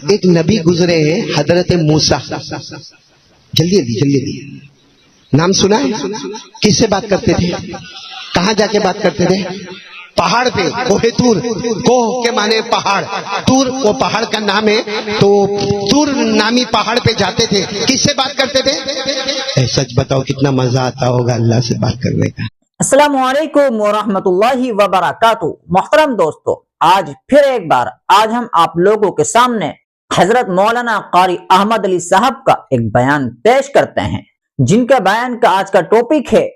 ایک نبی گزرے ہیں حضرت موسیٰ. جلدی نام سنا ہے؟ کس سے بات کرتے تھے؟ کہاں جا کے بات کرتے تھے؟ پہاڑ پہ. کوہ تور. کوہ کے معنی پہاڑ. تور وہ پہاڑ کا نام ہے. تو تور نامی پہاڑ پہ جاتے تھے. کس سے بات کرتے تھے؟ سچ بتاؤ کتنا مزہ آتا ہوگا اللہ سے بات کرنے کا. السلام علیکم ورحمۃ اللہ وبرکاتہ. محترم دوستو، آج پھر ایک بار ہم آپ لوگوں کے سامنے حضرت مولانا قاری احمد علی صاحب کا ایک بیان پیش کرتے ہیں، جن کا بیان کا آج کا ٹاپک ہے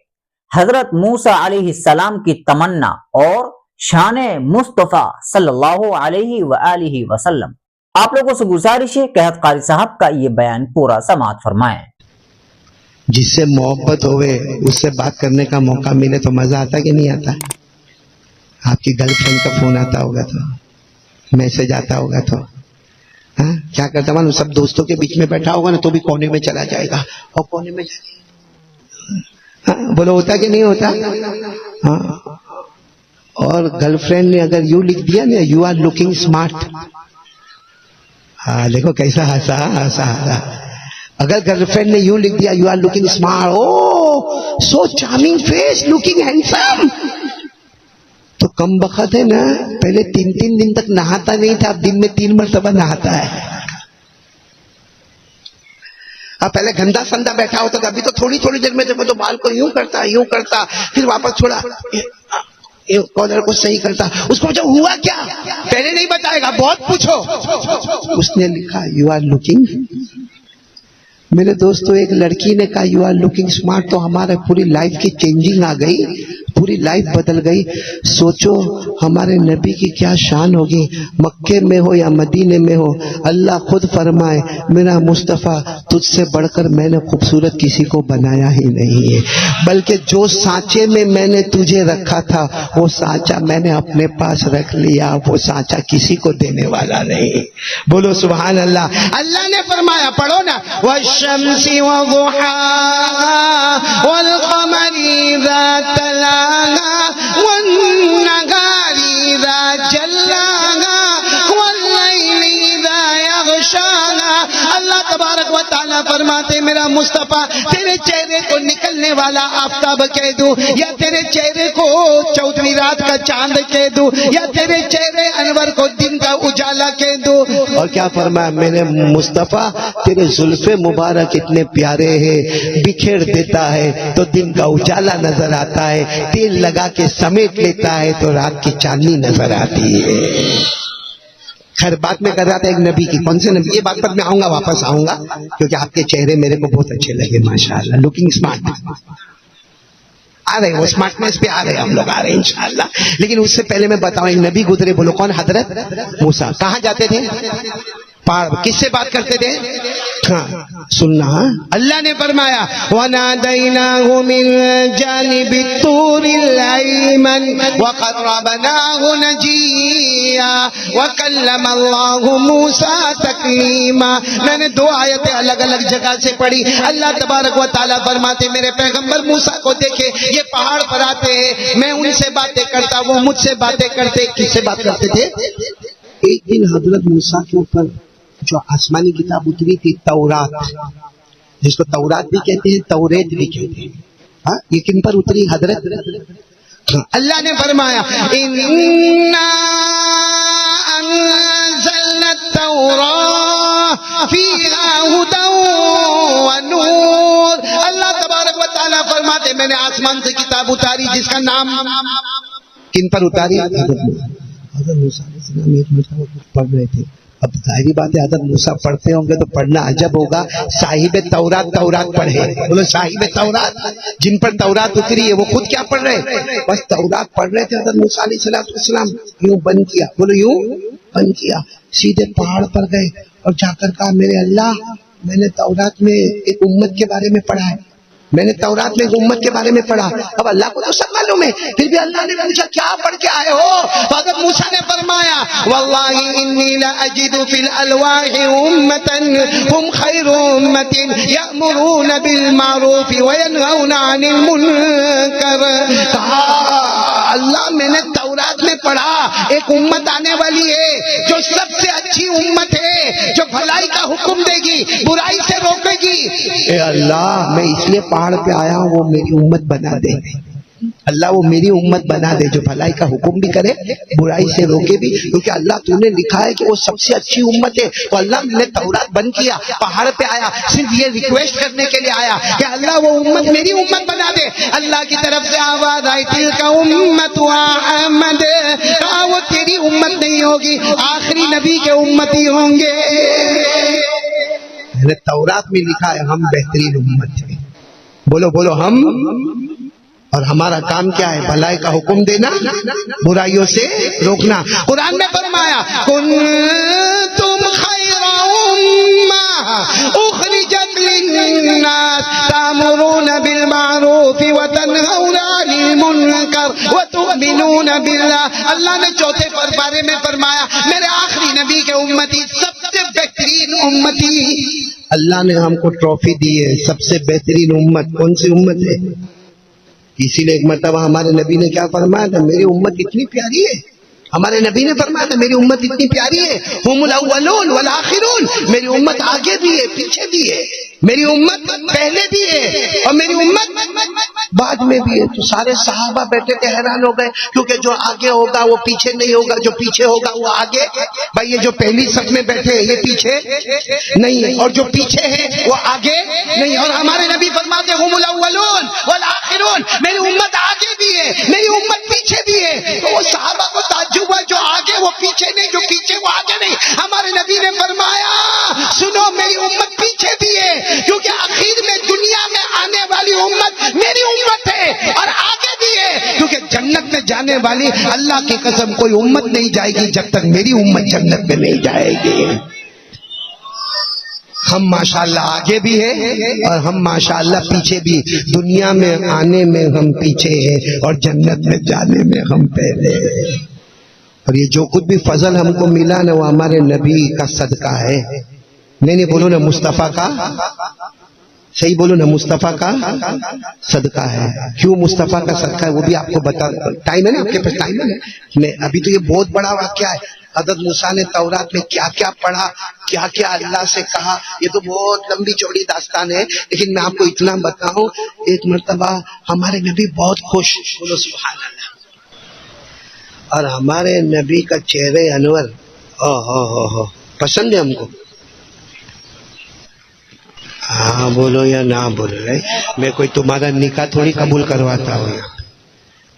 حضرت موسیٰ علیہ السلام کی تمنا اور شان مصطفیٰ صلی اللہ علیہ وآلہ وسلم. آپ لوگوں سے گزارش ہے کہ حضرت قاری صاحب کا یہ بیان پورا سماعت فرمائیں. جس سے محبت ہوئے اس سے بات کرنے کا موقع ملے تو مزہ آتا کہ نہیں آتا؟ آپ کی گرل فرینڈ کا فون آتا ہوگا تو میسج آتا ہوگا تو کیا کرتا ہوں؟ سب دوستوں کے بیچ میں بیٹھا ہوگا نا تو بھی کونے میں چلا جائے گا اور کونے میں بولو ہوتا کہ نہیں ہوتا؟ اور گرل فرینڈ نے اگر یوں لکھ دیا نا یو آر لوکنگ اسمارٹ، دیکھو کیسا ہنسا. اگر گرل فرینڈ نے یوں لکھ دیا you are looking smart, oh so charming face, looking handsome, تو کم بخت ہے نا پہلے 3 دن تک نہاتا نہیں تھا، اب دن میں 3 مرتبہ نہاتا ہے. پہلے گندا سندا بیٹھا ہوتا تھا، ابھی تو تھوڑی دیر میں تو بال کو یوں کرتا پھر واپس چھوڑا کالر کو صحیح کرتا. اس کو جو ہوا کیا پہلے نہیں بتائے گا، بہت پوچھو. اس نے لکھا یو آر لوکنگ. میرے دوستو ایک لڑکی نے کہا یو آر لوکنگ اسمارٹ تو ہمارے پوری لائف کی چینجنگ آ گئی، پوری لائف بدل گئی. سوچو ہمارے نبی کی کیا شان ہوگی، مکے میں ہو یا مدینے میں ہو. اللہ خود فرمائے میرا مصطفیٰ تجھ سے بڑھ کر میں نے خوبصورت کسی کو بنایا ہی نہیں ہے، بلکہ جو سانچے میں میں نے تجھے رکھا تھا وہ سانچا میں نے اپنے پاس رکھ لیا، وہ سانچا کسی کو دینے والا نہیں. بولو سبحان اللہ. اللہ نے فرمایا، پڑھو نا، والشمس وضحاها والقمر إذا تلاها والنهار إذا جلاها والليل إذا يغشاها. اللہ تبارک و تعالیٰ فرماتے میرا مصطفیٰ تیرے چہرے کو نکلنے والا آفتاب کہہ دوں یا تیرے چہرے کو 14ویں رات کا چاند کہہ دوں یا تیرے چہرے انور کو دن کا اجالا کہہ دوں. اور کیا فرمایا میرے مصطفیٰ تیرے زلف مبارک اتنے پیارے ہیں، بکھیر دیتا ہے تو دن کا اجالا نظر آتا ہے، تیل لگا کے سمیٹ لیتا ہے تو رات کی چاندنی نظر آتی ہے. خیر بات میں کر رہا تھا ایک نبی کی. کون سے نبی؟ یہ بات پر میں واپس آؤں گا کیونکہ آپ کے چہرے میرے کو بہت اچھے لگے ماشاءاللہ. لوکنگ اسمارٹ آ رہے، وہ اسمارٹنیس پہ آ رہے، ہم لوگ آ رہے ہیں انشاءاللہ. لیکن اس سے پہلے میں بتاؤں ایک نبی گزرے. بولو کون؟ حضرت موسیٰ. کہاں جاتے تھے؟ پہاڑ. کس سے بات کرتے تھے؟ سننا. اللہ نے فرمایا وَنَادَيْنَاهُ مِن جَانِبِ الطُّورِ الْأَيْمَنِ وَقَرَّبْنَاهُ نَجِيًّا وَكَلَّمَ اللَّهُ مُوسَىٰ تَكْلِيمًا. میں نے 2 آیتیں الگ الگ جگہ سے پڑھی. اللہ تبارک و تعالیٰ فرماتے میرے پیغمبر موسیٰ کو دیکھے یہ پہاڑ پر آتے ہیں، میں ان سے باتیں کرتا، وہ مجھ سے باتیں کرتے. کس سے بات کرتے تھے؟ ایک دن حضرت موسیٰ کے اوپر جو آسمانی کتاب اتری تھی تورات، جس کو تورات بھی کہتے ہیں توریت بھی کہتے ہیں، یہ کن پر اتری؟ حضرت. اللہ نے فرمایا اِنَّا أَنزَلْنَا التَّوْرَاةَ فِيهَا هُدًى وَنُورٌ. اللہ تبارک و تعالیٰ فرماتے میں نے آسمان سے کتاب اتاری جس کا نام کن پر اتاری؟ حضرت موسیٰ علیہ السلام ایک مرتبہ پڑھ رہے تھے. اب ظاہری بات ہے حضرت موسیٰ پڑھتے ہوں گے تو پڑھنا عجب ہوگا. صاحب تورات پڑھے. بولو صاحب تورات، جن پر تورات اتری ہے وہ خود کیا پڑھ رہے؟ بس تورات پڑھ رہے تھے. حضرت موسیٰ علیہ السلام یوں بند کیا. بولو یوں بند کیا، سیدھے پہاڑ پر گئے اور جا کر کہا میرے اللہ میں نے تورات میں ایک امت کے بارے میں پڑھا ہے، میں نے تورات میں امت کے بارے میں پڑھا. اب اللہ کو تو سب معلوم ہے، پھر بھی اللہ نے پوچھا کیا پڑھ کے آئے ہو؟ تو حضرت موسیٰ نے فرمایا واللہ انی لاجد فی الالواح امة هم خیر امة یأمرون بالمعروف وینہون عن المنکر. اللہ میں نے تورات میں پڑھا ایک امت آنے والی ہے جو سب سے اچھی امت ہے، جو بھلائی کا حکم دے گی، برائی سے روکے گی۔ اے اللہ میں اس لیے پہاڑ پہ آیا ہوں وہ میری امت بنا دے، اللہ وہ میری امت بنا دے جو بھلائی کا حکم بھی کرے برائی سے روکے بھی، کیونکہ اللہ تو نے لکھا ہے کہ وہ سب سے اچھی امت ہے۔ تو اللہ نے تورات بند کیا، پہاڑ پہ آیا صرف یہ ریکویسٹ کرنے کے لیے آیا کہ اللہ وہ امت میری امت بنا دے۔ اللہ کی طرف سے آواز آئی تلک امت احمد، کہا وہ تیری امت نہیں ہوگی، آخری نبی کے امتی ہوں گے۔ تورات میں لکھا ہے ہم بہترین امت ہیں، بولو بولو ہم، اور ہمارا کام کیا ہے؟ بھلائی کا حکم دینا، برائیوں سے روکنا۔ قرآن میں فرمایا کنتم خیر امہ اخرجت للناس تأمرون بالمعروف وتنہون عن المنکر وتؤمنون باللہ۔ اللہ نے چوتھے پارے میں فرمایا میرے آخری نبی کے امتی سب سے بہترین امتی۔ اللہ نے ہم کو ٹرافی دی ہے سب سے بہترین امت۔ کون سی امت ہے؟ اسی لیے ایک مرتبہ ہمارے نبی نے کیا فرمایا تھا؟ میری امت اتنی پیاری ہے، ہمارے نبی نے فرمایا تھا میری امت اتنی پیاری ہے، ہم الاولون والآخرون، میری امت آگے بھی ہے پیچھے بھی ہے، میری امت پہلے بھی ہے اور میری امت بعد میں بھی ہے۔ تو سارے صحابہ بیٹھے تھے حیران ہو گئے، کیونکہ جو آگے ہوگا وہ پیچھے نہیں ہوگا، جو پیچھے ہوگا وہ آگے۔ بھائی یہ جو پہلی صف میں بیٹھے یہ پیچھے نہیں ہے، اور جو پیچھے ہیں وہ آگے نہیں، اور ہمارے نبی فرماتے ہم الاولون والآخرون، میری امت آگے بھی ہے میری امت پیچھے بھی ہے۔ تو وہ صحابہ کو تعجب ہوا، جو آگے وہ پیچھے نہیں، جو پیچھے وہ آگے نہیں۔ ہمارے نبی نے فرمایا سنو میری امت پیچھے بھی ہے، کیونکہ آخر میں دنیا میں آنے والی امت میری امت ہے، اور آگے بھی ہے کیونکہ جنت میں جانے والی اللہ کی قسم کوئی امت نہیں جائے گی جب تک میری امت جنت میں نہیں جائے گی۔ ہم ماشاءاللہ آگے بھی ہیں اور ہم ماشاءاللہ پیچھے بھی، دنیا میں آنے میں ہم پیچھے ہیں اور جنت میں جانے میں ہم پہلے ہیں۔ اور یہ جو کچھ بھی فضل ہم کو ملا نا وہ ہمارے نبی کا صدقہ ہے۔ نہیں بولو نا مصطفیٰ کا، صحیح بولو نا مصطفیٰ کا صدقہ ہے۔ کیوں مصطفیٰ کا صدقہ ہے وہ بھی آپ کو بتا، ٹائم ہے نا آپ کے پاس؟ ٹائم ہے نا؟ میں ابھی تو یہ بہت بڑا واقعہ ہے، حضرت موسیٰ نے تورات میں کیا کیا پڑھا، کیا کیا اللہ سے کہا، یہ تو بہت لمبی چوڑی داستان ہے، لیکن میں آپ کو اتنا بتاؤں ایک مرتبہ ہمارے نبی بہت خوش، بولو سبحان اللہ، اور ہمارے نبی کا چہرے انور پسند ہے ہم کو۔ ہاں بولو یا نہ بولو، میں کوئی تمہارا نکاح تھوڑی قبول کرواتا ہوں۔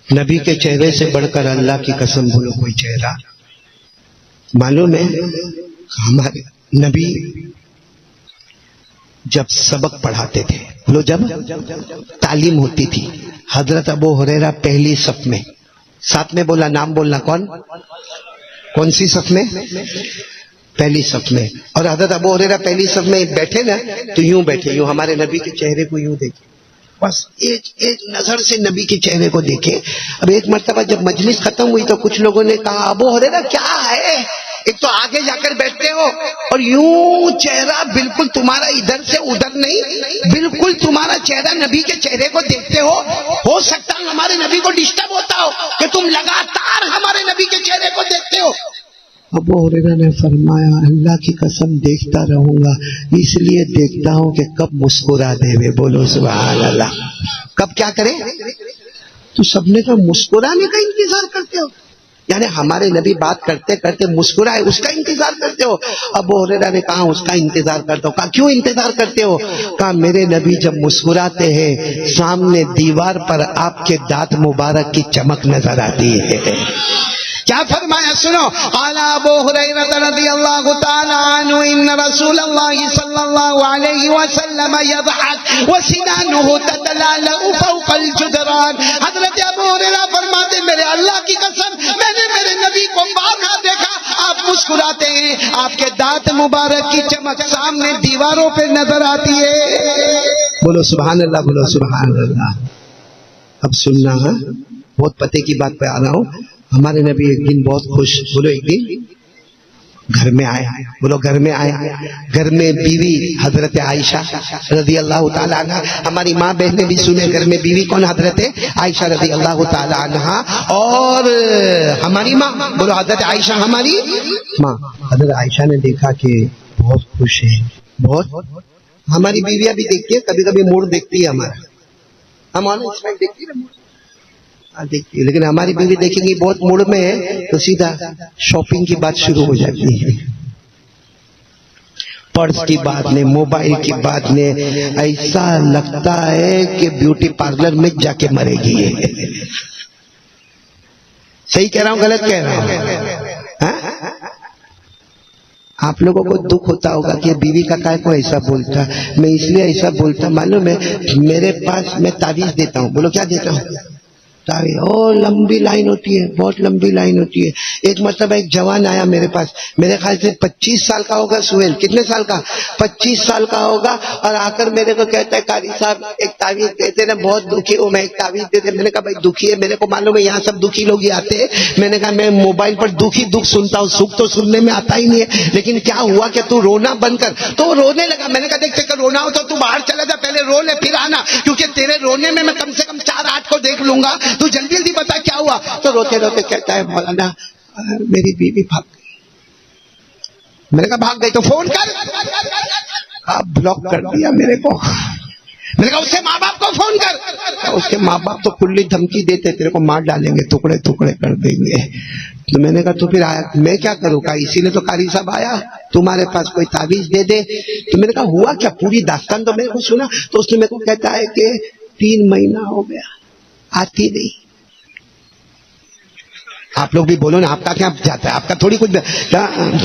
نبی کے چہرے سے بڑھ کر اللہ کی قسم بولو کوئی چہرہ معلوم ہے؟ ہمارے نبی جب سبق پڑھاتے تھے، بولو جب تعلیم ہوتی تھی، حضرت ابو ہریرہ پہلی صف میں، ساتھ میں بولا نام بولنا، کون سی صف میں؟ پہلی صف میں۔ اور حضرت ابو ہریرہ پہلی صف میں بیٹھے نا تو یوں بیٹھے، یوں ہمارے نبی کے چہرے کو یوں دیکھے، بس ایک نظر سے نبی کے چہرے کو دیکھے۔ اب ایک مرتبہ جب مجلس ختم ہوئی تو کچھ لوگوں نے کہا ابو ہریرہ کیا ہے، ایک تو آگے جا کر بیٹھتے ہو اور یوں چہرہ بالکل تمہارا ادھر سے ادھر نہیں، بالکل تمہارا چہرہ نبی کے چہرے کو دیکھتے ہو سکتا ہے ہمارے نبی کو ڈسٹرب ہوتا ہو کہ تم لگاتار ہمارے نبی کے چہرے کو دیکھتے ہو۔ ابو ہریرہ نے فرمایا اللہ کی قسم دیکھتا رہوں گا، اس لیے دیکھتا ہوں کہ کب مسکرا دے وے، بولو سبحان اللہ، کب کیا کرے؟ تو سب نے کہا مسکرانے کا انتظار کرتے ہو، یعنی ہمارے نبی بات کرتے کرتے مسکرائے اس کا انتظار کرتے ہو؟ ابو ہریرہ نے کہا اس کا انتظار کرتا ہوں۔ کہا کیوں انتظار کرتے ہو؟ کہا میرے نبی جب مسکراتے ہیں سامنے دیوار پر آپ کے دانت مبارک کی چمک نظر آتی ہے۔ کیا فرمایا سنو، قال ابو ہریرہ رضی اللہ تعالی عنہ ان رسول اللہ صلی اللہ علیہ وسلم یضحک وسنانہ تتلالأ فوق الجدران۔ حضرت ابو ہریرہ فرماتے میرے اللہ کی قسم میں نے میرے نبی کو بارہا دیکھا آپ مسکراتے ہیں، آپ کے دانت مبارک کی چمک سامنے دیواروں پہ نظر آتی ہے۔ بولو سبحان اللہ، بولو سبحان اللہ۔ اب سننا ہے، بہت پتے کی بات پہ آ رہا ہوں۔ ہمارے نبی ایک دن بہت خوش، بولو ایک دن گھر میں آئے، بولو گھر میں آئے، گھر میں بیوی حضرت عائشہ رضی اللہ تعالی عنہ، ہماری ماں بہنیں بھی سنے، گھر میں بیوی کون؟ حضرت عائشہ رضی اللہ تعالی عنہ، اور ہماری ماں، بولو حضرت عائشہ ہماری ماں۔ حضرت عائشہ نے دیکھا کہ بہت خوش ہیں, بہت. ہماری بیویاں بھی دیکھتی ہے, کبھی کبھی موڈ دیکھتی ہے ہمارا, ہم آن لائن دیکھتی ہے نا, دیکھتی ہے, لیکن ہماری بیوی دیکھیں گی بہت موڈ میں ہے تو سیدھا شاپنگ کی بات شروع ہو جاتی ہے, پرس کی بات نے, موبائل کی بات نے, ایسا لگتا ہے کہ بیوٹی پارلر میں جا کے مرے گی. صحیح کہہ رہا ہوں غلط کہہ رہا ہوں؟ آپ لوگوں کو دکھ ہوتا ہوگا کہ بیوی کا کائے کو ایسا بولتا. میں اس لیے ایسا بولتا معلوم ہے, میرے پاس میں تعویذ دیتا ہوں. بولو کیا دیتا ہوں؟ تعویذ. او لمبی لائن ہوتی ہے, بہت لمبی لائن ہوتی ہے. ایک مرتبہ ایک جوان آیا میرے پاس, میرے خیال سے 25 سال کا ہوگا. سہیل کتنے سال کا؟ 25 سال کا ہوگا. اور آ کر میرے کو کہتا ہے قاری صاحب ایک تعویذ دیتے نا, بہت دکھی ہوں میں, ایک تعویذ دیتے. میں نے کہا بھائی دکھی ہے, میرے کو معلوم ہے یہاں سب دکھی لوگ ہی آتے ہیں. میں نے کہا میں موبائل پر دکھی دکھ سنتا ہوں, سکھ تو سننے میں آتا ہی نہیں ہے, لیکن کیا ہوا کہ تو رونا بند کر. تو وہ رونے لگا. میں نے کہا دیکھتے کہ رونا ہو تو باہر چلا جا, پہلے رو لے پھر آنا, کیونکہ تیرے رونے میں کم سے کم 4-8 کو دیکھ لوں گا. تو جلدی جلدی بتا کیا ہوا. تو روتے روتے کہتا ہے مولانا میری بیوی بھاگ گئی. میں نے کہا بھاگ گئی تو فون کر. آپ بلاک کر دیا میرے کو. میں نے کہا اس کے ماں باپ کو فون کر. اس کے ماں باپ تو کلی دھمکی دیتے, تیرے کو مار ڈالیں گے, ٹکڑے ٹکڑے کر دیں گے. تو میں نے کہا تو پھر آیا, میں کیا کروں گا, اسی لیے تو قاری صاحب آیا تمہارے پاس کوئی تعویذ دے دے. تو میں نے کہا ہوا کیا, پوری داستان تو میرے کو سنا. تو اس نے میرے کو کہتا ہے کہ 3 مہینہ ہو گیا, آتی نہیں. آپ لوگ بھی بولو نا, آپ کا کیا جاتا ہے, آپ کا تھوڑی کچھ.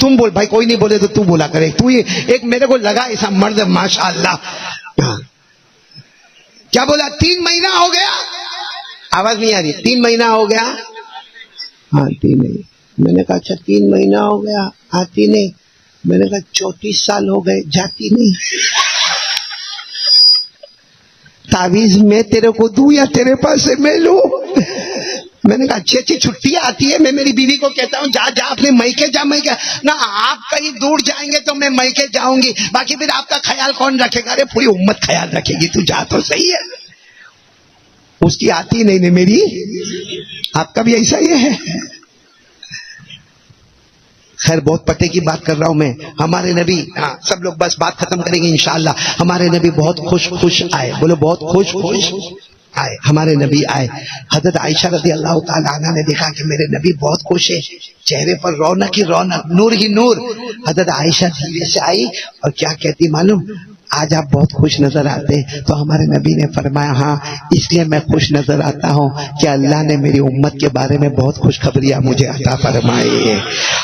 تم بول بھائی, کوئی نہیں بولے تو تو بولا کرے. تو ایک میرے کو لگا ایسا مرد ماشاءاللہ. کیا بولا؟ 3 مہینہ ہو گیا. آواز نہیں آ رہی. 3 مہینہ ہو گیا. ہاں 3 مہینہ. میں نے کہا اچھا 3 مہینہ ہو گیا, آتی نہیں. میں نے کہا 34 سال ہو گئے, جاتی نہیں. تعویذ میں تیرے کو دوں یا تیرے پاس سے میں لوں؟ میں نے کہا اچھی اچھی چھٹیاں آتی ہے, میں میری بیوی کو کہتا ہوں جا جا اپنے میکے جا. میکے نہ, آپ کہیں دور جائیں گے تو میں میکے جاؤں گی, باقی پھر آپ کا خیال کون رکھے گا؟ ارے پوری امت خیال رکھے گی, تو جا تو صحیح ہے. اس کی آتی نہیں میری. آپ کا بھی ایسا ہی ہے. خیر بہت پتے کی بات کر رہا ہوں میں. ہمارے نبی, ہاں سب لوگ بس بات ختم کریں گے انشاءاللہ. ہمارے نبی بہت خوش آئے. بولو بہت خوش آئے. ہمارے نبی آئے. حضرت عائشہ رضی اللہ تعالیٰ عنہ نے دیکھا کہ میرے نبی بہت خوش ہے, چہرے پر رونق ہی رونق, نور ہی نور. حضرت عائشہ دھیرے سے آئی اور کیا کہتی معلوم؟ آج آپ بہت خوش نظر آتے. تو ہمارے نبی نے فرمایا ہاں اس لیے میں خوش نظر آتا ہوں کہ اللہ نے میری امت کے بارے میں بہت خوشخبریاں مجھے عطا فرمائی.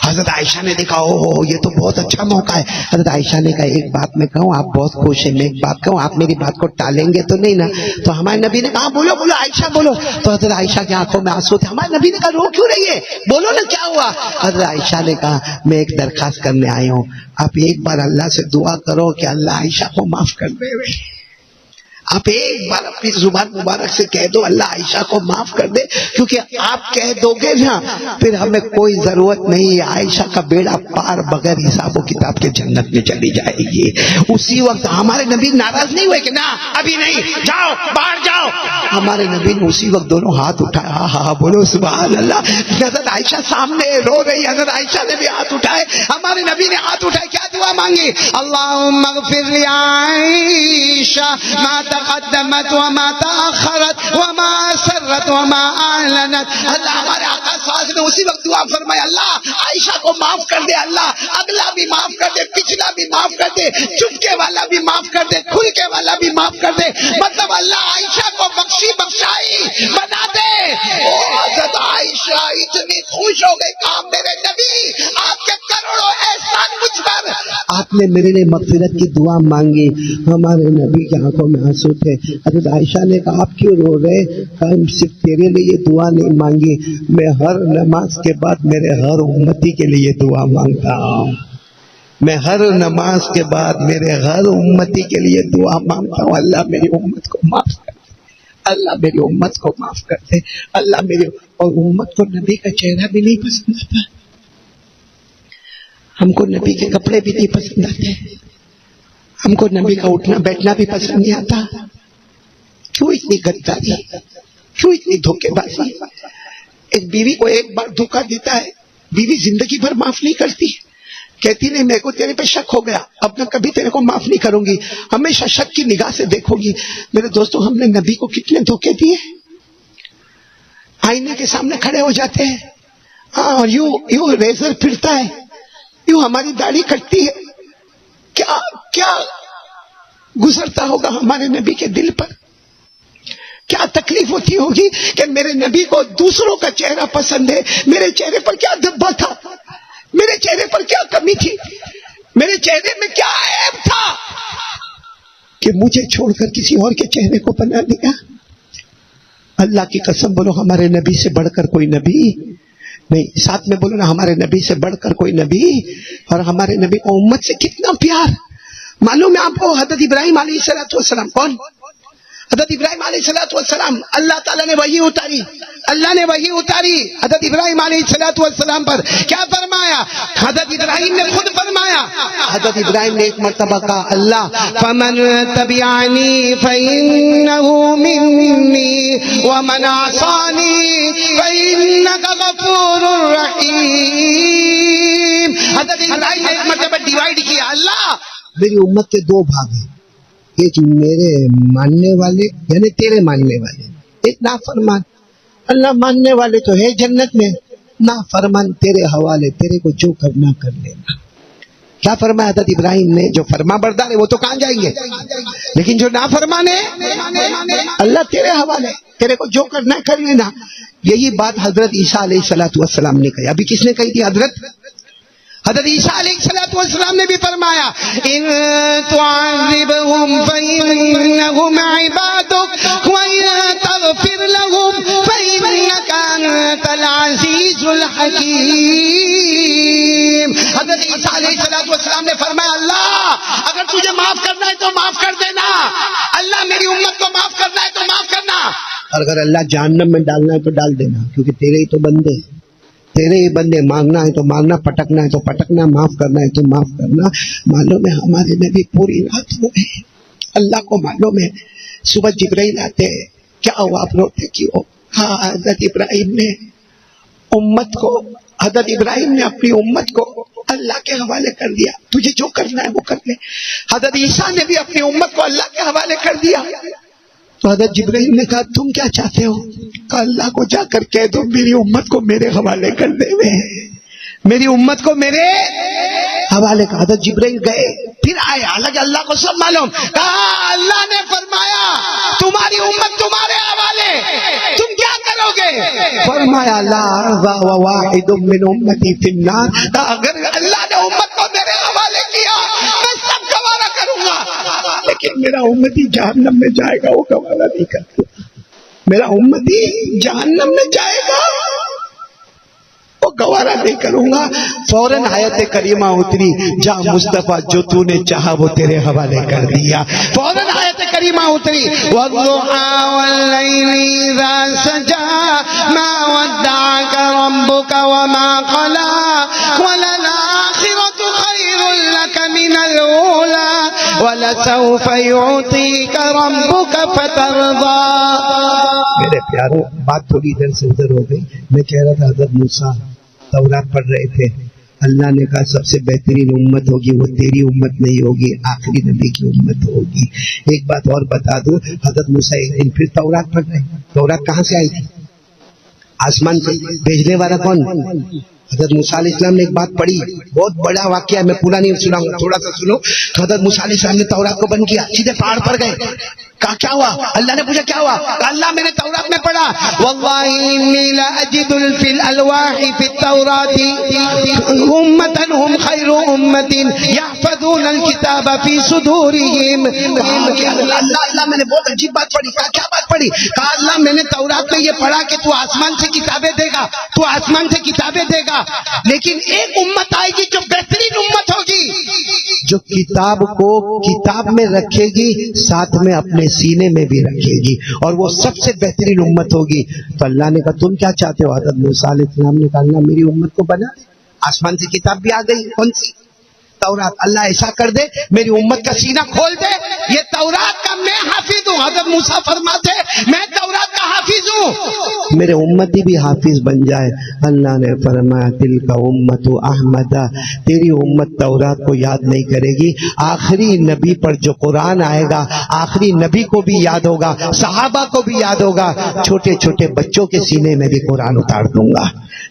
حضرت عائشہ نے دیکھا او یہ تو بہت اچھا موقع ہے. حضرت عائشہ نے کہا ایک بات میں کہوں, آپ بہت خوش ہیں, میں ایک بات کہوں, آپ میری بات کو ٹالیں گے تو نہیں نا؟ تو ہمارے نبی نے کہا بولو بولو عائشہ بولو. تو حضرت عائشہ کی آنکھوں میں آنسو تھے. ہمارے نبی نے کہا رو کیوں رہی ہے, بولو نا کیا ہوا؟ حضرت عائشہ نے کہا میں ایک درخواست کرنے آئی ہوں, آپ ایک بار اللہ سے دعا کرو کہ اللہ عائشہ کو معاف کر دے. آپ ایک بار اپنی زبان مبارک سے کہہ دو اللہ عائشہ کو معاف کر دے, کیونکہ آپ کہہ دو گے نا پھر ہمیں کوئی ضرورت نہیں, عائشہ کا بیڑا پار بغیر حساب و کتاب کے جنت میں چلی جائے گی. اسی وقت ہمارے نبی ناراض نہیں ہوئے کہ نا ابھی نہیں, جاؤ باہر جاؤ. ہمارے نبی نے اسی وقت دونوں ہاتھ اٹھایا. ہاں بولو سبحان اللہ. حضرت عائشہ سامنے رو رہی, حضرت عائشہ نے بھی ہاتھ اٹھائے, ہمارے نبی نے ہاتھ اٹھائے. کیا دعا مانگی؟ اللہم اغفر لی عائشہ ما تقدمت وما تأخرت وما سرت وما اعلنت. اللہ ہمارے آقا صلی اللہ علیہ وسلم نے اسی وقت دعا فرمایا اللہ عائشہ کو معاف کر دے, اللہ اگلا بھی معاف کر دے, پچھلا بھی معاف کر دے, چپکے والا بھی معاف کر دے, کھل کے والا بھی معاف کر دے. مطلب اللہ عائشہ کو بخشائی بنا دے. حضرت عائشہ اتنی خوش ہو گئی, کہا میرے نبی آپ کے کروڑوں احسان مجھ پر, آپ نے میرے لیے مغفرت کی دعا مانگی. ہمارے نبی کی آنکھوں میں آنسو تھے. حضرت عائشہ نے کہا آپ کیوں رو رہے؟ کہا صرف تیرے لیے یہ دعا نہیں مانگی, میں ہر نماز کے بعد میرے ہر امتی کے لیے دعا مانگتا ہوں. میں ہر نماز کے بعد میرے ہر امتی کے لیے دعا مانگتا ہوں, اللہ میری امت کو معاف کر دے, اللہ میری امت کو معاف کر دے, اللہ میری. اور امت کو نبی کا چہرہ بھی نہیں پسند آتا, ہم کو نبی کے کپڑے بھی نہیں پسند آتے, ہم کو نبی کا اٹھنا بیٹھنا بھی پسند نہیں آتا. کیوں اتنی غداری, کیوں اتنی دھوکے بازی؟ ایک بیوی کو ایک بار دھوکا دیتا ہے, بیوی زندگی بھر معاف نہیں کرتی. کہتی نہیں میرے کو تیرے پہ شک ہو گیا، اب میں کبھی تیرے کو معاف نہیں کروں گی، ہمیشہ شک کی نگاہ سے دیکھو گی۔ میرے دوستوں ہم نے نبی کو کتنے دھوکے دیے، آئینے کے سامنے کھڑے ہو جاتے ہیں اور یوں ریزر پھرتا ہے، یوں ہماری داڑھی کٹتی ہے، کیا گزرتا ہوگا ہمارے نبی کے دل پر، کیا تکلیف ہوتی ہوگی کہ میرے نبی کو دوسروں کا چہرہ پسند ہے، میرے چہرے پر کیا دھبا تھا، میرے چہرے پر کیا کمی تھی، میرے چہرے میں کیا عیب تھا کہ مجھے چھوڑ کر کسی اور کے چہرے کو بنا لیا۔ اللہ کی قسم بولو ہمارے نبی سے بڑھ کر کوئی نبی نہیں، ساتھ میں بولو نا ہمارے نبی سے بڑھ کر کوئی نبی، اور ہمارے نبی کو امت سے کتنا پیار۔ معلوم ہے آپ کو حضرت ابراہیم علیہ السلام کون؟ حضرت ابراہیم علیہ السلام اللہ تعالیٰ نے وحی اتاری، اللہ نے وحی اتاری حضرت ابراہیم علیہ السلام پر، کیا فرمایا؟ حضرت ابراہیم نے خود فرمایا، حضرت ابراہیم نے ایک مرتبہ کہا اللہ فمن تبعنی فإنه منی ومن عصانی فإنک غفور رحیم۔ حضرت ابراہیم نے ایک مرتبہ ڈیوائیڈ کیا، اللہ میری امت کے دو بھاگ ہیں، ایک میرے ماننے والے یعنی تیرے ماننے والے، ایک نافرمان۔ اللہ ماننے والے تو ہے جنت میں، نافرمان تیرے حوالے، تیرے کو جو کرنا کر لینا۔ کیا فرمایا حضرت ابراہیم نے؟ جو فرما بردار ہے وہ تو کہاں جائیں گے، لیکن جو نافرمان ہے اللہ تیرے حوالے، تیرے کو جو کرنا ہے کر لینا۔ یہی بات حضرت عیسیٰ علیہ السلام نے کہی۔ ابھی کس نے کہی تھی؟ حضرت عیسیٰ علیہ السلام نے بھی فرمایا ان تعذبهم فإنهم عبادك وإن تغفر لهم فإنك أنت العزيز الحكيم۔ حضرت عیسیٰ علیہ السلام نے فرمایا اللہ اگر تجھے معاف کرنا ہے تو معاف کر دینا، اللہ میری امت کو معاف کرنا ہے تو معاف کرنا، اور اگر اللہ جہنم میں ڈالنا ہے تو ڈال دینا، کیونکہ تیرے ہی تو بندے ہیں، تیرے ہی بندے، مانگنا ہے تو مانگنا، پٹکنا ہے تو پٹکنا، معاف کرنا ہے تو معاف کرنا۔ معلوم ہے ہمارے نبی پوری رات ہوئے، اللہ کو معلوم ہے صبح جبرائیل آتے ہیں، کیا ہوا آپ روتے کیوں؟ ہاں حضرت ابراہیم نے امت کو، حضرت ابراہیم نے اپنی امت کو اللہ کے حوالے کر دیا، تجھے جو کرنا ہے وہ کر لے۔ حضرت عیسیٰ نے بھی اپنی امت کو اللہ کے حوالے کر دیا۔ تو حضرت جبرائیل نے کہا تم کیا چاہتے ہو؟ کہ اللہ کو جا کر کہہ دو میری امت کو میرے حوالے کر دے، میری امت کو میرے حوالے کا۔ حضرت جبرائیل گئے، پھر آئے، حالانکہ اللہ کو سب معلوم، کہا اللہ نے فرمایا تمہاری امت تمہارے حوالے، تم کیا کرو گے؟ فرمایا لا ارضى وواحد من امتی فی النار، اگر اللہ نے امت کو میرے حوالے کیا میں سب گوارا کروں گا، لیکن میرا امتی جہنم میں جائے گا وہ گوارا نہیں کرتا، میرا امتی جہنم میں جائے گا وہ گوارا نہیں کروں گا۔ فوراً آیت کریمہ اتری، جا مصطفیٰ جو تو نے چاہا وہ تیرے حوالے کر دیا۔ فوراً آیت کریمہ اتری، وَالضُّحَىٰ وَاللَّيْلِ إِذَا سَجَىٰ مَا وَدَّعَكَ رَبُّكَ وَمَا قَلَىٰ وَلَلْآخِرَةُ خَيْرٌ لَّكَ مِنَ الْأُولَىٰ وَلَسَوْفَ يُعْطِيكَ رَبُّكَ فَتَرْضَىٰ۔ میرے پیارو بات تھوڑی ادھر سے ادھر ہو گئی، میں کہہ رہا تھا حضرت موسیٰ تورات پڑھ رہے تھے، اللہ نے کہا سب سے بہترین امت ہوگی وہ تیری امت نہیں ہوگی، آخری نبی کی امت ہوگی۔ ایک بات اور بتا دوں، حضرت موسیٰ ایک دن پھر تورات پڑھ رہے، تورات کہاں سے آئی تھی؟ آسمان سے، بھیجنے والا کون؟ حضرت موسیٰ علیہ السلام نے ایک بات پڑھی، بہت بڑا واقعہ ہے، میں پورا نہیں سناؤں گا، تھوڑا سا سنو۔ حضرت موسیٰ علیہ السلام نے تورات کو بند کیا، سیدھے پہاڑ پر گئے، کہا کیا ہوا؟ اللہ نے پوچھا کیا ہوا؟ کہا اللہ میں نے تورات میں پڑھا واللہ انی لاجد فی الالواح فی التوراۃ امۃ هم خیر امۃ یحفظون الکتاب فی صدورہم۔ اللہ میں نے بہت عجیب بات پڑھی، کہا کیا بات پڑھی؟ کہا اللہ میں نے تورات میں یہ پڑھا کہ تو آسمان سے کتابیں دے گا، تو آسمان سے کتابیں دے گا، لیکن ایک امت آئے گی جو بہترین امت ہوگی، جو کتاب کو کتاب میں رکھے گی، ساتھ میں اپنے سینے میں بھی رکھے گی، اور وہ سب سے بہترین امت ہوگی۔ تو اللہ نے کہا تم کیا چاہتے ہو؟ حضرت موسیٰ علیہ السلام نے کہا اللہ میری امت کو بنا، آسمان سے کتاب بھی آ گئی، کون سی؟ تورات اللہ ایسا کر دے میری امت کا سینہ کھول دے، یہ تورات کا میں حافظ ہوں. حضرت موسیٰ فرماتے میں تورات کا حافظ ہوں، میرے امتی بھی حافظ بن جائے. اللہ نے فرمایا تل کا امت احمد، تیری امت تورات کو یاد نہیں کرے گی، آخری نبی پر جو قرآن آئے گا آخری نبی کو بھی یاد ہوگا، صحابہ کو بھی یاد ہوگا. چھوٹے چھوٹے بچوں کے سینے میں بھی قرآن اتار دوں گا،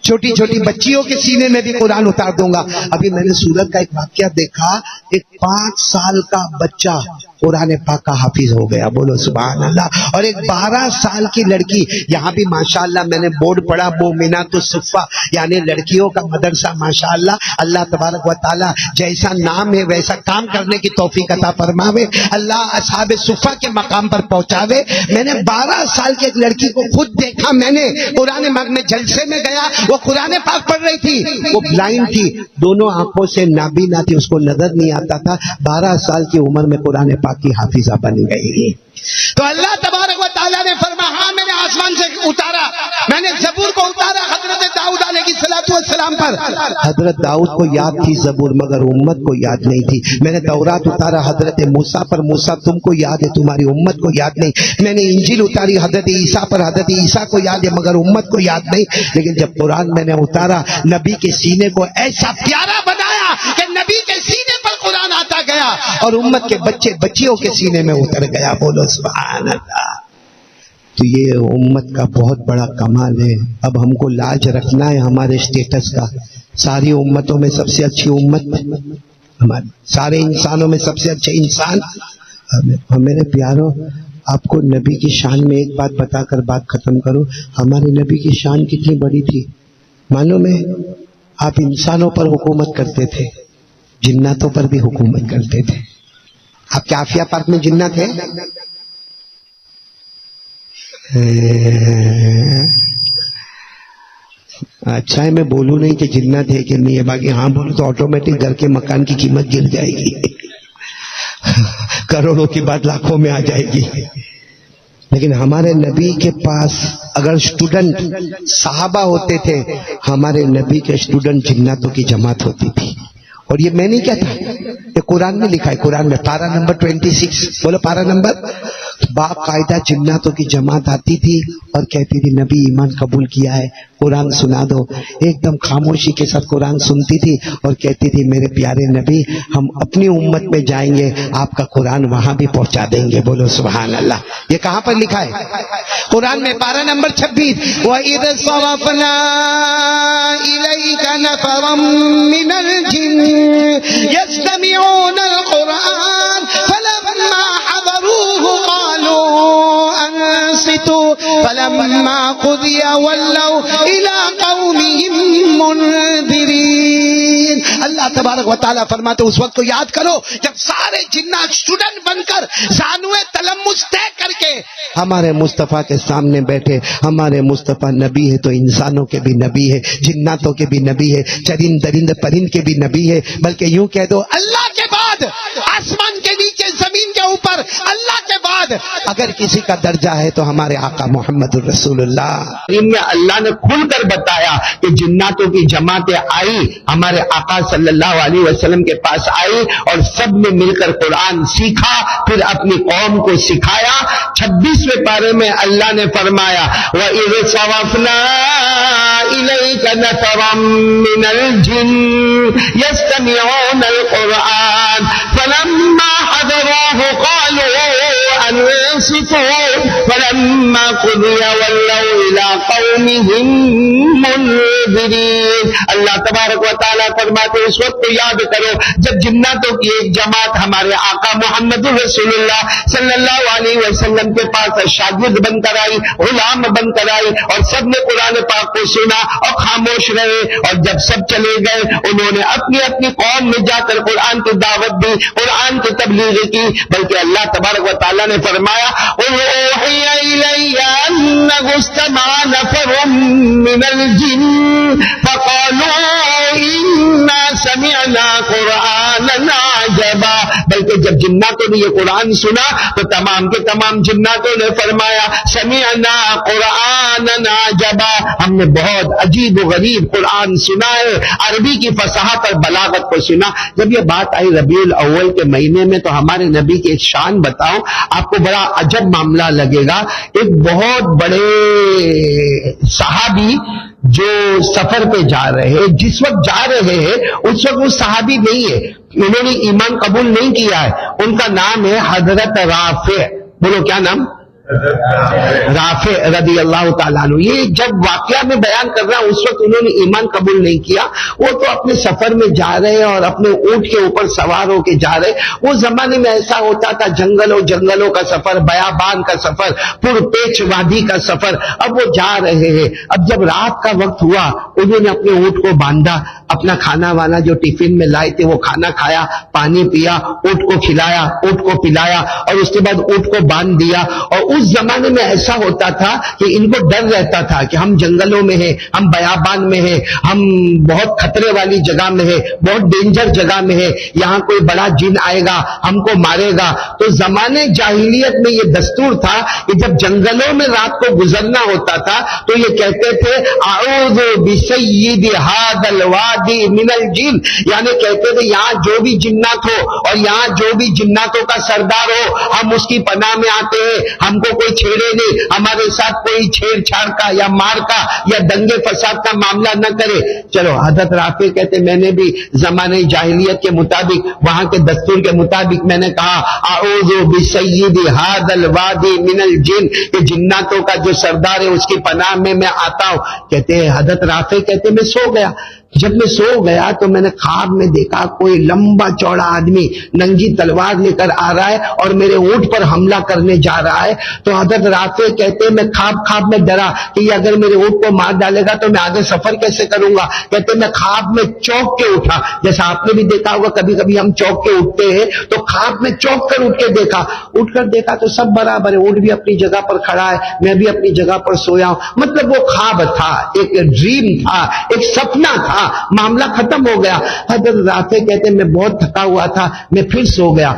چھوٹی چھوٹی بچیوں کے سینے میں بھی قرآن اتار دوں گا. ابھی میں نے سورت کا ایک واقعہ دیکھا، ایک 5 سال کا بچہ قرآن پاک کا حافظ ہو گیا، بولو سبحان اللہ. اور ایک 12 سال کی لڑکی، یہاں بھی ماشاءاللہ میں نے بورڈ پڑھا مومنات الصفہ، یعنی لڑکیوں کا مدرسہ. ماشاءاللہ اللہ تبارک و تعالی جیسا نام ہے ویسا کام کرنے کی توفیق عطا فرماوے، اللہ اصحاب صفہ کے مقام پر پہنچاوے. میں نے 12 سال کی ایک لڑکی کو خود دیکھا، میں نے قرآن پاک میں جلسے میں گیا، وہ قرآن پاک پڑھ رہی تھی، وہ بلائنڈ تھی، دونوں آنکھوں سے نابینا تھی، اس کو نظر نہیں آتا تھا. 12 سال کی عمر میں قرآن پاک کی حافظہ بن گئی. تو اللہ تبارک و تعالیٰ نے فرمایا ہاں میں نے آسمان سے اتارا، میں نے زبور کو اتارا حضرت داؤد علیہ السلام پر. حضرت داؤد کو یاد تھی زبور مگر امت کو یاد نہیں تھی. میں نے تورات اتارا حضرت موسیٰ پر، موسیٰ تم کو یاد ہے تمہاری امت کو یاد نہیں. میں نے انجیل اتاری حضرت عیسیٰ پر، حضرت عیسیٰ کو یاد ہے مگر امت کو یاد نہیں. لیکن جب قرآن میں نے اتارا نبی کے سینے کو ایسا پیارا بنایا کہ نبی کے سینے پر قرآن آتا گیا اور امت کے بچے بچیوں کے سینے میں اتر گیا. بولو سبحان اللہ. تو یہ امت کا بہت بڑا کمال ہے. اب ہم کو لاج رکھنا ہے ہمارے اسٹیٹس کا. ساری امتوں میں سب سے اچھی امت ہماری، سارے انسانوں میں سب سے اچھے انسان. اور میرے پیاروں، آپ کو نبی کی شان میں ایک بات بتا کر بات ختم کروں. ہمارے نبی کی شان کتنی بڑی تھی معلوم ہے؟ آپ انسانوں پر حکومت کرتے تھے، جناتوں پر بھی حکومت کرتے تھے. آپ کے عافیہ پارک میں جنات ہے؟ اچھا ہے میں بولوں نہیں کہ جنات ہے کہ نہیں ہے، باقی ہاں بولو تو آٹومیٹک گھر کے مکان کی قیمت گر جائے گی، کروڑوں کی بات لاکھوں میں آ جائے گی. لیکن ہمارے نبی کے پاس اگر اسٹوڈنٹ صحابہ ہوتے تھے، ہمارے نبی کے اسٹوڈنٹ جناتوں کی جماعت ہوتی تھی. اور یہ میں نہیں کہتا، یہ قرآن میں لکھا ہے. قرآن میں پارہ نمبر 26، بولو پارہ نمبر. باقاعدہ جناتوں کی جماعت آتی تھی اور کہتی تھی نبی ایمان قبول کیا ہے، قرآن سنا دو. ایک دم خاموشی کے ساتھ قرآن سنتی تھی اور کہتی تھی میرے پیارے نبی ہم اپنی امت میں جائیں گے، آپ کا قرآن وہاں بھی پہنچا دیں گے. بولو سبحان اللہ. یہ کہاں پر لکھا ہے؟ قرآن میں پارہ نمبر 26. وَإِذْ صَرَفْنَا إِلَيْكَ نَفَرًا مِّنَ الْجِنِّ يَسْتَمِعُونَ الْقُرْآنَ فَلَمَّا حَضَرُوهُ قَالُوا أَنصِتُوا فَلَمَّا قُضِيَ وَلَّوْا إِلَىٰ قَوْمِهِم مُنذِرِينَ. اللہ تبارک و تعالیٰ فرماتے اس وقت کو یاد کرو جب سارے جنات اسٹوڈنٹ بن کر زانوے تلمس طے کر کے ہمارے مصطفیٰ کے سامنے بیٹھے. ہمارے مصطفیٰ نبی ہے تو انسانوں کے بھی نبی ہے، جناتوں کے بھی نبی ہے، چرند درند پرند کے بھی نبی ہے. بلکہ یوں کہہ دو اللہ کے بعد، آسمان کے نیچے زمین کے اوپر اللہ کے بعد اگر کسی کا درجہ ہے تو ہمارے آقا محمد الرسول اللہ. اللہ نے کھل کر بتایا کہ جناتوں کی جماعتیں آئی، ہمارے آقا صلی اللہ علیہ وسلم کے پاس آئی اور سب نے مل کر قرآن سیکھا، پھر اپنی قوم کو سکھایا. 26ویں پارے میں اللہ نے فرمایا وَإِذْ صَرَفْنَا إِلَيْكَ نَفَرًا مِّنَ الْجِنِّ يَسْتَمِعُونَ الْقُرْآنَ فَلَمَّا حَضَرُوهُ قَالُوا أَنصِتُوا فَلَمَّا قُضِيَ وَلَّوْا إِلَىٰ قَوْمِهِم مُنذِرِينَ. اللہ تبارک و تعالیٰ فرماتے اس وقت کو یاد کرو جب جناتوں کی ایک جماعت ہمارے آقا محمد رسول اللہ صلی اللہ علیہ وسلم کے پاس شاگرد بن کر آئی، غلام بن کر آئی اور سب نے قرآن پاک کو سنا اور خاموش رہے. اور جب سب چلے گئے انہوں نے اپنی اپنی قوم میں جا کر قرآن کی دعوت دی، قرآن کی تبلیغ کی. بلکہ اللہ تبارک و تعالیٰ نے فرمایا اوحی الی انہ استمع نفر من الجن فقالوا انا سمعنا قرآنا عجبا، بلکہ جب جناتوں نے یہ قرآن سنا تو تمام کے تمام جناتوں نے فرمایا سمعنا قرآنا عجبا، ہم نے بہت عجیب و غریب قرآن سنا ہے، عربی کی فصاحت اور بلاغت کو سنا۔ جب یہ بات آئی ربیع الاول کے مہینے میں تو ہمارے نبی کی ایک شان بتاؤں، آپ کو بڑا عجب معاملہ لگے گا۔ ایک بہت بڑے صحابی جو سفر پہ جا رہے ہیں، جس وقت جا رہے ہیں اس وقت وہ صحابی نہیں ہے، انہوں نے ایمان قبول نہیں کیا ہے، ان کا نام ہے حضرت رافع۔ بولو کیا نام؟ رافع رضی اللہ تعالیٰ عنہ۔ یہ جب واقعہ میں بیان کر رہا ہوں اس وقت انہوں نے ایمان قبول نہیں کیا، وہ تو اپنے سفر میں جا رہے ہیں اور اپنے اونٹ کے اوپر سوار ہو کے جا رہے۔ وہ زمانے میں ایسا ہوتا تھا، جنگلوں کا سفر، بیابان کا سفر، پر پیچ وادی کا سفر۔ اب وہ جا رہے ہیں، اب جب رات کا وقت ہوا انہوں نے اپنے اونٹ کو باندھا، اپنا کھانا وانا جو ٹفن میں لائے تھے وہ کھانا کھایا، پانی پیا، اونٹ کو کھلایا، اونٹ کو پلایا اور اس کے بعد اونٹ کو باندھ دیا۔ اور اس زمانے میں ایسا ہوتا تھا کہ ان کو ڈر رہتا تھا کہ ہم جنگلوں میں ہیں، ہم بیابان میں ہیں، ہم بہت خطرے والی جگہ میں ہیں، بہت ڈینجر جگہ میں ہیں، یہاں کوئی بڑا جن آئے گا ہم کو مارے گا۔ تو زمانے جاہلیت میں یہ دستور تھا کہ جب جنگلوں میں رات کو گزرنا ہوتا تھا تو یہ کہتے تھے اعوذ بسید ھذا الوادی من الجن، یعنی کہتے تھے یہاں جو بھی جنات ہو اور یہاں جو بھی جناتوں کا سردار ہو ہم اس کی پناہ میں آتے ہیں، ہم کو کوئی چھیڑے نہیں، ہمارے ساتھ کوئی چھیڑ چھاڑ کا یا مار کا یا دنگے فساد کا معاملہ نہ کرے۔ چلو حضرت رافع کہتے میں نے بھی زمانے جاہلیت کے مطابق، وہاں کے دستور کے مطابق میں نے کہا اعوذ بسید ھذا الوادی من الجن، کہ جناتوں کا جو سردار ہے اس کی پناہ میں آتا ہوں۔ کہتے ہیں حضرت رافع کہتے میں سو گیا، جب میں سو گیا تو میں نے خواب میں دیکھا کوئی لمبا چوڑا آدمی ننگی تلوار لے کر آ رہا ہے اور میرے اونٹ پر حملہ کرنے جا رہا ہے۔ تو حضرت رافع کہتے میں خواب میں ڈرا کہ یہ اگر میرے اونٹ کو مار ڈالے گا تو میں آگے سفر کیسے کروں گا۔ کہتے میں خواب میں چونک کے اٹھا، جیسا آپ نے بھی دیکھا ہوگا کبھی کبھی ہم چونک کے اٹھتے ہیں، تو خواب میں چونک کر اٹھ کے دیکھا، اٹھ کر دیکھا تو سب برابر ہے، اونٹ بھی اپنی جگہ پر کھڑا ہے، میں بھی اپنی جگہ پر سویا ہوں۔ مطلب وہ خواب تھا، ایک ڈریم تھا، ایک سپنا تھا، معاملہ ختم ہو گیا۔ حضرت رافع کہتے میں بہت تھکا ہوا تھا، میں پھر سو گیا،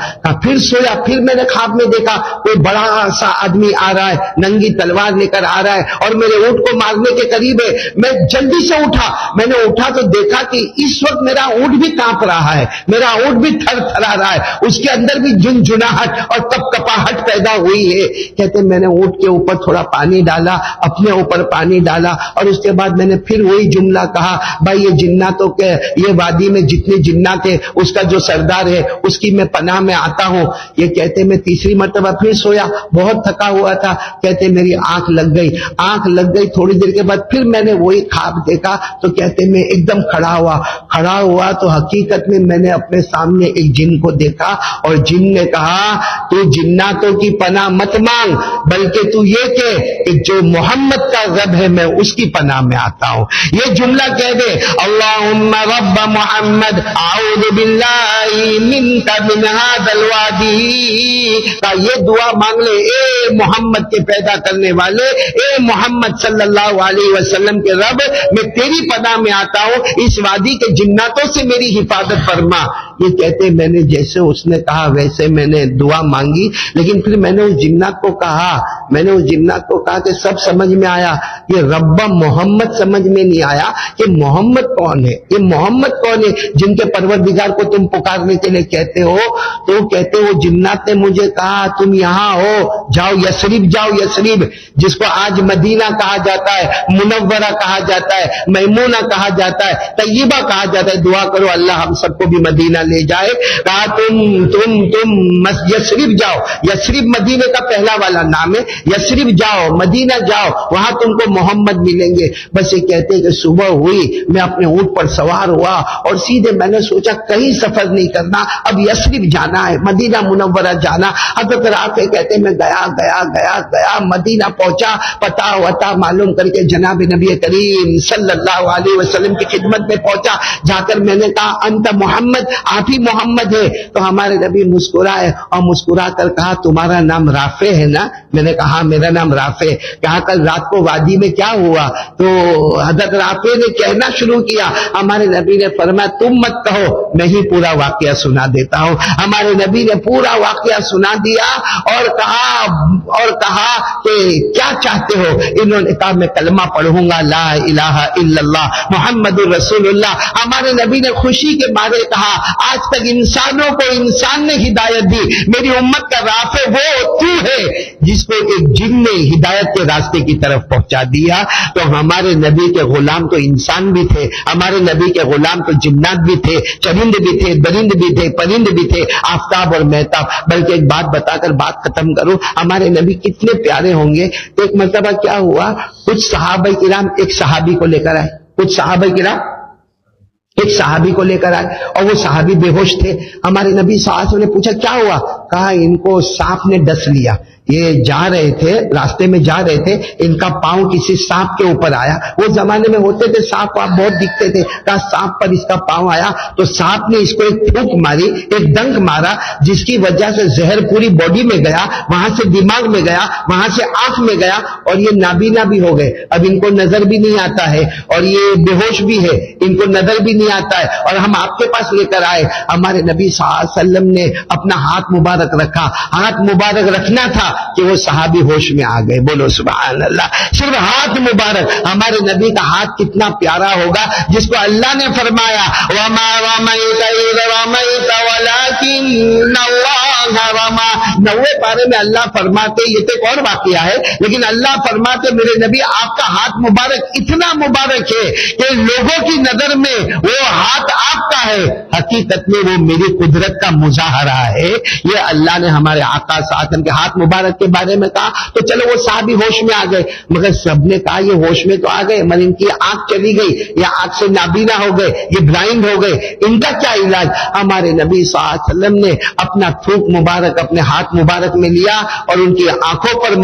پھر سویا، پھر میں نے خواب میں دیکھا کوئی بڑا سا آدمی آ رہا ہے، ننگی تلوار لے کر آ رہا ہے اور میرے اونٹ کو مارنے کے قریب ہے۔ میں جلدی سے اٹھا، میں نے اٹھا تو دیکھا کہ اس وقت میرا اونٹ بھی کانپ رہا ہے، میرا اونٹ بھی تھر تھرا رہا ہے، اس کے اندر بھی جنجناہٹ اور کپکپاہٹ پیدا ہوئی ہے۔ کہتے میں نے اونٹ کے اوپر تھوڑا پانی ڈالا، اپنے اوپر پانی ڈالا اور اس کے بعد میں نے پھر وہی جملہ کہا، بھائی یہ جناتوں کے یہ وادی میں جتنے جنات ہیں اس کا جو سردار ہے اس کی میں پناہ میں آتا ہوں۔ یہ کہتے میں تیسری مرتبہ پھر سویا، بہت تھکا ہوا تھا، کہتے میری آنکھ لگ گئی، تھوڑی دیر کے بعد پھر میں نے وہی خواب دیکھا تو کہتے میں ایک دم کھڑا ہوا تو حقیقت میں نے اپنے سامنے ایک جن کو دیکھا اور جن نے کہا تو جناتوں کی پناہ مت مانگ، بلکہ تو یہ کہ جو محمد کا رب ہے میں اس کی پناہ میں آتا ہوں۔ یہ جملہ کہہ دے اللہم رب محمد اعوذ باللہ منک من ھذا الوادی، کا یہ دعا مانگ لے اے محمد کے پیدا کرنے والے، اے محمد صلی اللہ علیہ وسلم کے رب، میں تیری پناہ میں آتا ہوں، اس وادی کے جناتوں سے میری حفاظت فرما۔ یہ کہتے میں نے جیسے اس نے کہا ویسے میں نے دعا مانگی، لیکن پھر میں نے اس جنات کو کہا کہ سب سمجھ میں آیا، یہ رب محمد سمجھ میں نہیں آیا کہ محمد کون ہے، یہ محمد کون ہے جن کے پروردگار کو تم پکارنے کے لیے کہتے ہو۔ تو کہتے وہ جنات نے مجھے کہا تم یہاں ہو، جاؤ یثرب، جس کو آج مدینہ کہا جاتا ہے، منورہ کہا جاتا ہے، میمونہ کہا جاتا ہے، طیبہ کہا جاتا ہے۔ دعا کرو اللہ ہم سب کو بھی مدینہ لے جائے۔ کہا تم یثرب جاؤ، یثرب مدینے کا پہلا والا نام ہے، یثرب جاؤ، مدینہ جاؤ، وہاں تم کو محمد ملیں گے۔ بس یہ کہتے کہ صبح ہوئی، میں اپنے اونٹ پر سوار ہوا اور سیدھے میں نے سوچا کہیں سفر نہیں کرنا، اب یثرب جانا ہے، مدینہ منورہ جانا۔ حضرت رافع کہتے میں گیا مدینہ پہنچا، پتہ وتا معلوم کر کے جناب نبی کریم صلی اللہ علیہ وسلم کی خدمت میں پہنچا۔ جا کر میں نے کہا انت محمد، آپ ہی محمد ہے؟ تو ہمارے نبی مسکرائے اور مسکرا کر کہا تمہارا نام رافع ہے نا؟ میں نے کہا میرا نام رافع ہے۔ کہا کل رات کو وادی میں کیا ہوا؟ تو حضرت رافع نے کہنا شروع کیا۔ ہمارے نبی نے فرمایا تم مت کہو، میں ہی پورا واقعہ سنا دیتا ہوں۔ ہمارے نبی نے پورا واقعہ سنا دیا اور کہا کہ کیا چاہتے ہو؟ انہوں نے کہا میں کلمہ پڑھوں گا، لا الہ الا اللہ محمد الرسول اللہ۔ ہمارے نبی نے خوشی کے مارے کہا آج تک انسانوں کو انسان نے ہدایت دی، میری امت کا رافع وہ تو ہے جس کو ایک جن نے ہدایت کے راستے کی طرف پہنچا دیا۔ تو ہمارے نبی کے غلام تو انسان بھی تھے، ہمارے نبی کے غلام تو جنات بھی تھے، چرند بھی تھے، درند بھی تھے، پرند بھی تھے، آفتاب اور مہتاب۔ بلکہ ایک بات بتا کر بات ختم کروں، ہمارے نبی کتنے پیارے ہوں گے۔ ایک مرتبہ کیا ہوا، کچھ صحابہ کرام ایک صحابی کو لے کر آئے، کچھ صحابہ کرام ایک صحابی کو لے کر آئے اور وہ صحابی بے ہوش تھے۔ ہمارے نبی صلی اللہ علیہ وسلم نے پوچھا کیا ہوا؟ کہا ان کو سانپ نے ڈس لیا، یہ جا رہے تھے، راستے میں جا رہے تھے، ان کا پاؤں کسی سانپ کے اوپر آیا۔ وہ زمانے میں ہوتے تھے سانپ آپ بہت دکھتے تھے، کہا سانپ پر اس کا پاؤں آیا تو سانپ نے اس کو ایک پھونک ماری، ایک ڈنک مارا، جس کی وجہ سے زہر پوری باڈی میں گیا، وہاں سے دماغ میں گیا، وہاں سے آنکھ میں گیا اور یہ نابینا بھی ہو گئے۔ اب ان کو نظر بھی نہیں آتا ہے اور یہ بے ہوش بھی ہے، ان کو نظر بھی نہیں آتا ہے اور ہم آپ کے پاس لے کر آئے۔ ہمارے نبی صلی اللہ علیہ وسلم نے اپنا ہاتھ مبارک رکھا، ہاتھ مبارک رکھنا تھا کہ وہ صحابی ہوش میں آ گئے۔ بولو سبحان اللہ، صرف ہاتھ مبارک۔ ہمارے نبی کا ہاتھ کتنا پیارا ہوگا جس کو اللہ نے فرمایا وَمَا رَمَيْتَ إِذْ رَمَيْتَ وَلَكِنَّ اللَّهَ رَمَى۔ 90 پارے میں اللہ فرماتے، یہ تو ایک اور واقعہ ہے، لیکن اللہ فرماتے میرے نبی آپ کا ہاتھ مبارک اتنا مبارک ہے کہ لوگوں کی نظر میں وہ ہاتھ آپ کا ہے، حقیقت میں وہ میری قدرت کا مظاہرہ ہے۔ یہ اللہ نے ہمارے آقا صلی اللہ علیہ وسلم کے ہاتھ مبارک کے بارے میں کہا تو چلو وہ صحابی ہوش میں آ گئے، مگر سب نے کہا یہ ہوش میں تو آ گئے مگر ان کی آنکھ چلی گئی یا آنکھ سے نابینا ہو گئے، یہ بلائنڈ ہو گئے، ان کا کیا علاج؟ ہمارے نبی صلی اللہ علیہ وسلم نے اپنا تھوک مبارک اپنے ہاتھ مبارک میں لیا اور ان کی آنکھوں پر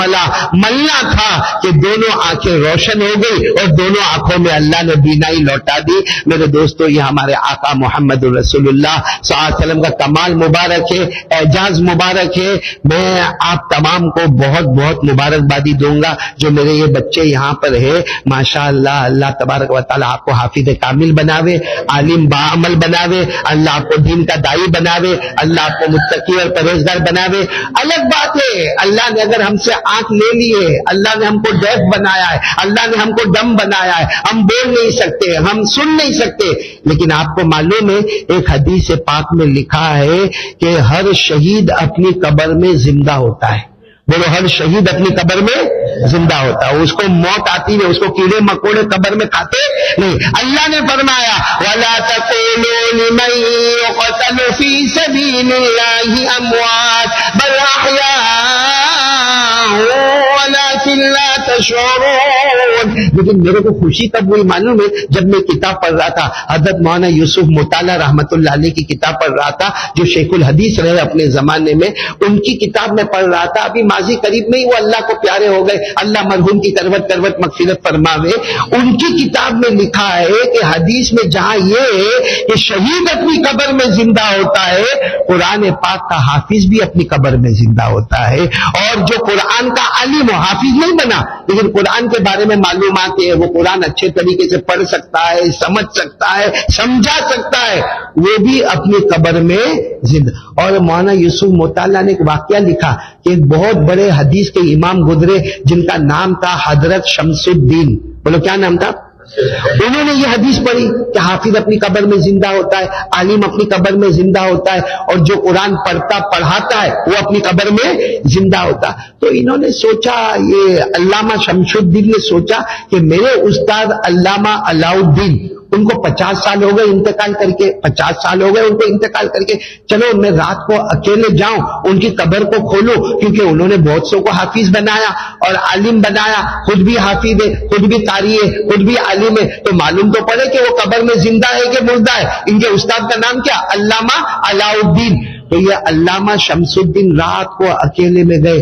ملنا تھا کہ دونوں آنکھیں روشن ہو گئی اور دونوں آنکھوں میں اللہ نے بینائی لوٹا دی۔ میرے دوستو یہ ہمارے آقا محمد الرسول اللہ صلی اللہ علیہ وسلم کا کمال مبارک ہے، اعجاز مبارک ہے۔ میں آپ تمام کو بہت بہت مبارکبادی دوں گا جو میرے یہ بچے یہاں پر ہے، ماشاءاللہ اللہ تبارک و تعالیٰ آپ کو حافظ کامل بناوے، عالم باعمل بناوے، اللہ آپ کو دین کا دائی بناوے، اللہ آپ کو متقی اور پرہیزگار بناوے۔ الگ بات ہے اللہ نے اگر ہم سے آنکھ لے لی ہے، اللہ نے ہم کو ڈیف بنایا ہے، اللہ نے ہم کو ڈم بنایا ہے، ہم بول نہیں سکتے، ہم سن نہیں سکتے، لیکن آپ کو معلوم ہے ایک حدیث پاک میں لکھا ہے کہ ہر شہید اپنی قبر میں زندہ ہوتا ہے۔ بولو ہر شہید اپنی قبر میں زندہ ہوتا ہے، اس کو موت آتی ہے، اس کو کیڑے مکوڑے قبر میں کھاتے نہیں۔ اللہ نے فرمایا وَلَا تَقُولُوا لِمَن يُقْتَلُ فِي سَبِيلِ اللَّهِ أَمْوَاتٌ بَلْ أَحْيَاءٌ وَلَكِن لَّا تَشْعُرُونَ۔ لیکن میرے کو خوشی تب ہوئی معلوم ہے جب میں کتاب پڑھ رہا تھا، حضرت مولانا یوسف مطالعہ رحمت اللہ علیہ کی کتاب پڑھ رہا تھا جو شیخ الحدیث رہے اپنے زمانے میں، ان کی کتاب میں پڑھ رہا تھا۔ ابھی ماضی قریب میں ہی وہ اللہ کو پیارے ہو گئے، اللہ مرحوم کی کروٹ کروٹ مغفرت فرماوے۔ ان کی کتاب میں لکھا ہے کہ حدیث میں جہاں یہ ہے کہ شہید اپنی قبر میں زندہ ہوتا ہے، قرآن پاک کا حافظ بھی اپنی قبر میں زندہ ہوتا ہے۔ اور جو قرآن کا عالم و حافظ نہیں بنا لیکن قرآن کے بارے میں معلومات ہے، وہ قرآن اچھے طریقے سے پڑھ سکتا ہے، سمجھ سکتا ہے، سمجھا سکتا ہے، وہ بھی اپنی قبر میں زندہ۔ اور مولانا یوسف مطالعہ نے ایک واقعہ لکھا کہ ایک بہت بڑے حدیث کے امام گزرے جن کا نام تھا حضرت شمس الدین۔ بولو کیا نام تھا؟ انہوں نے یہ حدیث پڑھی کہ حافظ اپنی قبر میں زندہ ہوتا ہے، عالم اپنی قبر میں زندہ ہوتا ہے، اور جو قرآن پڑھتا پڑھاتا ہے وہ اپنی قبر میں زندہ ہوتا ہے۔ تو انہوں نے سوچا، یہ علامہ شمس الدین نے سوچا کہ میرے استاد علامہ علاء الدین، ان کو 50 سال ہو گئے انتقال کر کے، 50 سال ہو گئے ان کو انتقال کر کے، چلو میں رات کو اکیلے جاؤں ان کی قبر کو کھولوں، کیونکہ انہوں نے بہت سو کو حافظ بنایا اور عالم بنایا، خود بھی حافظ ہے، خود بھی قاری ہے، خود بھی عالم ہے، تو معلوم تو پڑے کہ وہ قبر میں زندہ ہے کہ مردہ ہے۔ ان کے استاد کا نام کیا؟ علامہ علاء الدین۔ تو یہ علامہ شمس الدین رات کو اکیلے میں گئے،